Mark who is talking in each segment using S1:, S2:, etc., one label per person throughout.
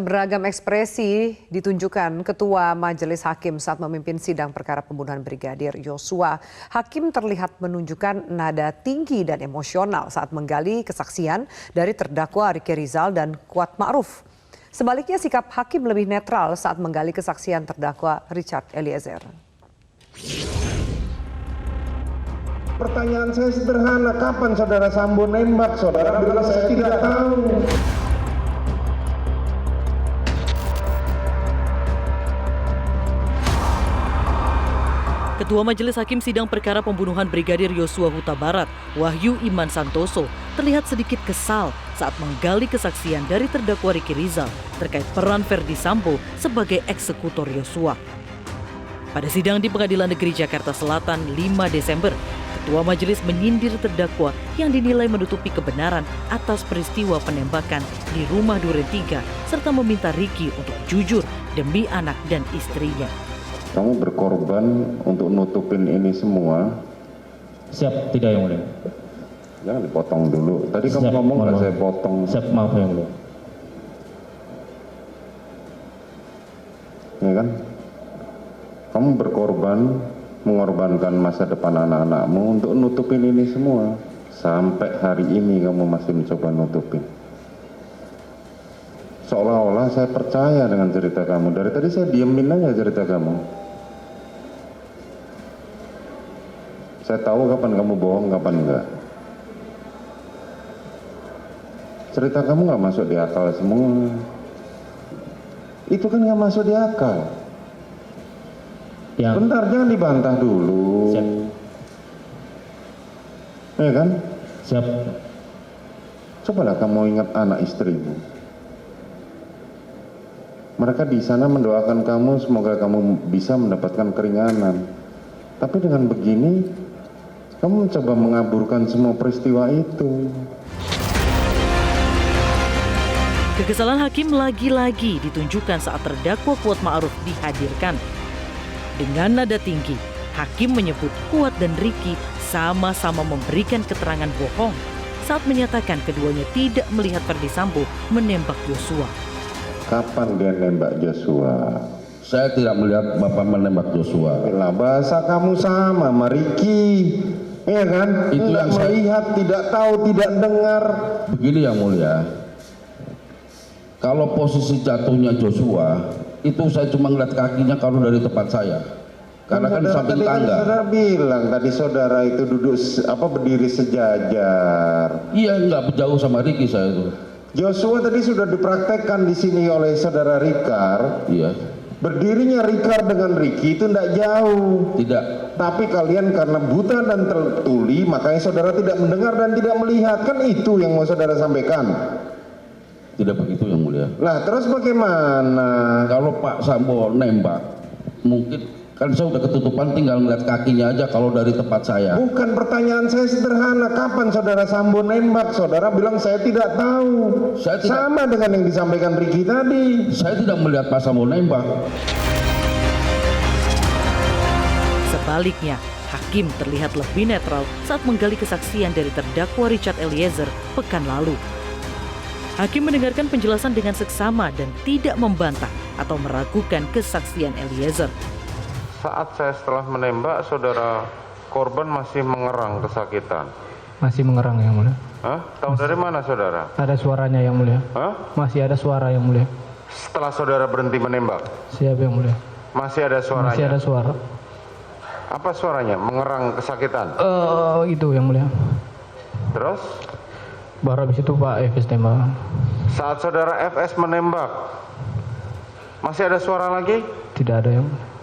S1: Beragam ekspresi ditunjukkan Ketua Majelis Hakim saat memimpin sidang perkara pembunuhan Brigadir Yosua. Hakim terlihat menunjukkan nada tinggi dan emosional saat menggali kesaksian dari terdakwa Ricky Rizal dan Kuat Ma'ruf. Sebaliknya sikap Hakim lebih netral saat menggali kesaksian terdakwa Richard Eliezer.
S2: Pertanyaan saya sederhana, kapan saudara Sambo nembak? Saudara bilang saya tidak tahu.
S3: Ketua Majelis Hakim Sidang Perkara Pembunuhan Brigadir Yosua Huta Barat, Wahyu Iman Santoso, terlihat sedikit kesal saat menggali kesaksian dari terdakwa Ricky Rizal terkait peran Verdi Sambo sebagai eksekutor Yosua. Pada sidang di Pengadilan Negeri Jakarta Selatan 5 Desember, Ketua Majelis menyindir terdakwa yang dinilai menutupi kebenaran atas peristiwa penembakan di rumah Duren 3 serta meminta Ricky untuk jujur demi anak dan istrinya.
S2: Kamu berkorban untuk nutupin ini semua.
S4: Siap, tidak yang mulia.
S2: Jangan dipotong dulu. Tadi kamu ngomong nggak saya potong.
S4: Siap, maaf yang mulia.
S2: Ya kan? Kamu berkorban, mengorbankan masa depan anak-anakmu untuk nutupin ini semua. Sampai hari ini kamu masih mencoba nutupin. Seolah-olah saya percaya dengan cerita kamu. Dari tadi saya diemin aja cerita kamu. Saya tahu kapan kamu bohong, kapan enggak. Cerita kamu nggak masuk di akal semua. Itu kan nggak masuk di akal. Ya. Bentar, jangan dibantah dulu.
S4: Siap.
S2: Ya kan?
S4: Siap.
S2: Cobalah kamu ingat anak istrimu. Mereka di sana mendoakan kamu, semoga kamu bisa mendapatkan keringanan. Tapi dengan begini, kamu mencoba mengaburkan semua peristiwa itu.
S3: Kekesalan Hakim lagi-lagi ditunjukkan saat terdakwa Kuat Ma'ruf dihadirkan. Dengan nada tinggi, Hakim menyebut Kuat dan Ricky sama-sama memberikan keterangan bohong saat menyatakan keduanya tidak melihat Verdi Sambo menembak Yosua.
S2: Kapan dia nembak Joshua?
S5: Saya tidak melihat Bapak menembak Joshua.
S2: Lah, bahasa kamu sama Ricky. Iya kan?
S5: Itu
S2: tidak
S5: yang saya
S2: melihat, tidak tahu, tidak dengar.
S5: Begini yang mulia, kalau posisi jatuhnya Joshua, itu saya cuma ngeliat kakinya kalau dari tempat saya. Karena kan di samping tangga.
S2: Saudara bilang tadi saudara itu duduk berdiri sejajar.
S5: Iya, nggak jauh sama Ricky saya itu.
S2: Joshua tadi sudah dipraktekkan di sini oleh saudara Rikar.
S5: Iya.
S2: Berdirinya Rikar dengan Ricky itu tidak jauh.
S5: Tidak.
S2: Tapi kalian karena buta dan tertuli, makanya saudara tidak mendengar dan tidak melihat. Kan itu yang mau saudara sampaikan.
S5: Tidak begitu yang mulia.
S2: Lah terus bagaimana?
S5: Kalau Pak Sambo nembak, mungkin kan saya udah ketutupan, tinggal ngeliat kakinya aja kalau dari tempat saya.
S2: Bukan, pertanyaan saya sederhana, kapan saudara Sambo nembak? Saudara bilang saya tidak tahu.
S5: Saya tidak,
S2: sama dengan yang disampaikan Ricky tadi.
S5: Saya tidak melihat Pak Sambo nembak.
S3: Sebaliknya, Hakim terlihat lebih netral saat menggali kesaksian dari terdakwa Richard Eliezer pekan lalu. Hakim mendengarkan penjelasan dengan seksama dan tidak membantah atau meragukan kesaksian Eliezer.
S2: Saat saya setelah menembak, saudara korban masih mengerang kesakitan.
S4: Masih mengerang yang mulia.
S2: Hah? Tahu dari mana saudara?
S4: Ada suaranya yang mulia.
S2: Hah?
S4: Masih ada suara yang mulia.
S2: Setelah saudara berhenti menembak?
S4: Siap yang mulia.
S2: Masih ada suaranya?
S4: Masih ada suara.
S2: Apa suaranya? Mengerang kesakitan?
S4: Itu yang mulia.
S2: Terus?
S4: Baru habis itu Pak FS tembak.
S2: Saat saudara FS menembak, masih ada suara lagi?
S4: Tidak ada yang mulia.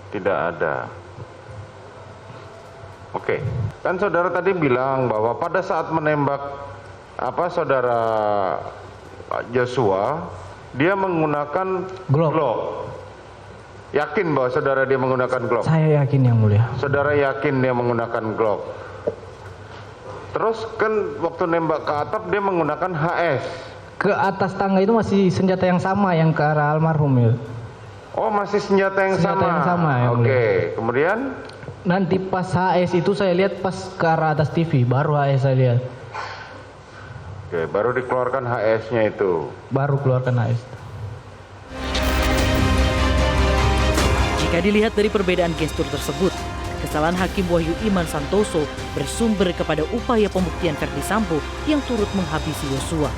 S2: Tidak ada. Oke, kan saudara tadi bilang bahwa pada saat menembak saudara Joshua, dia menggunakan Glock. Yakin bahwa saudara dia menggunakan Glock?
S4: Saya yakin yang mulia.
S2: Saudara yakin dia menggunakan Glock? Terus kan waktu nembak ke atap dia menggunakan HS.
S4: Ke atas tangga itu masih senjata yang sama yang ke arah almarhum ya.
S2: Oh, masih senjata yang
S4: Senjata
S2: sama.
S4: yang sama, yang
S2: Oke, kemudian
S4: nanti pas HS itu saya lihat pas ke arah atas TV, baru HS saya lihat.
S2: Oke, baru dikeluarkan HS-nya itu.
S4: Baru keluarkan HS.
S3: Jika dilihat dari perbedaan gestur tersebut, kesalahan Hakim Wahyu Iman Santoso bersumber kepada upaya pembuktian Verdi Sambo yang turut menghabisi Yosua.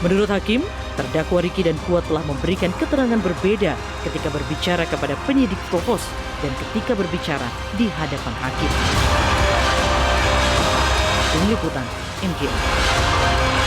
S3: Menurut Hakim, terdakwa Riki dan Kuat telah memberikan keterangan berbeda ketika berbicara kepada penyidik Provos dan ketika berbicara di hadapan hakim. Tim Liputan, MGN.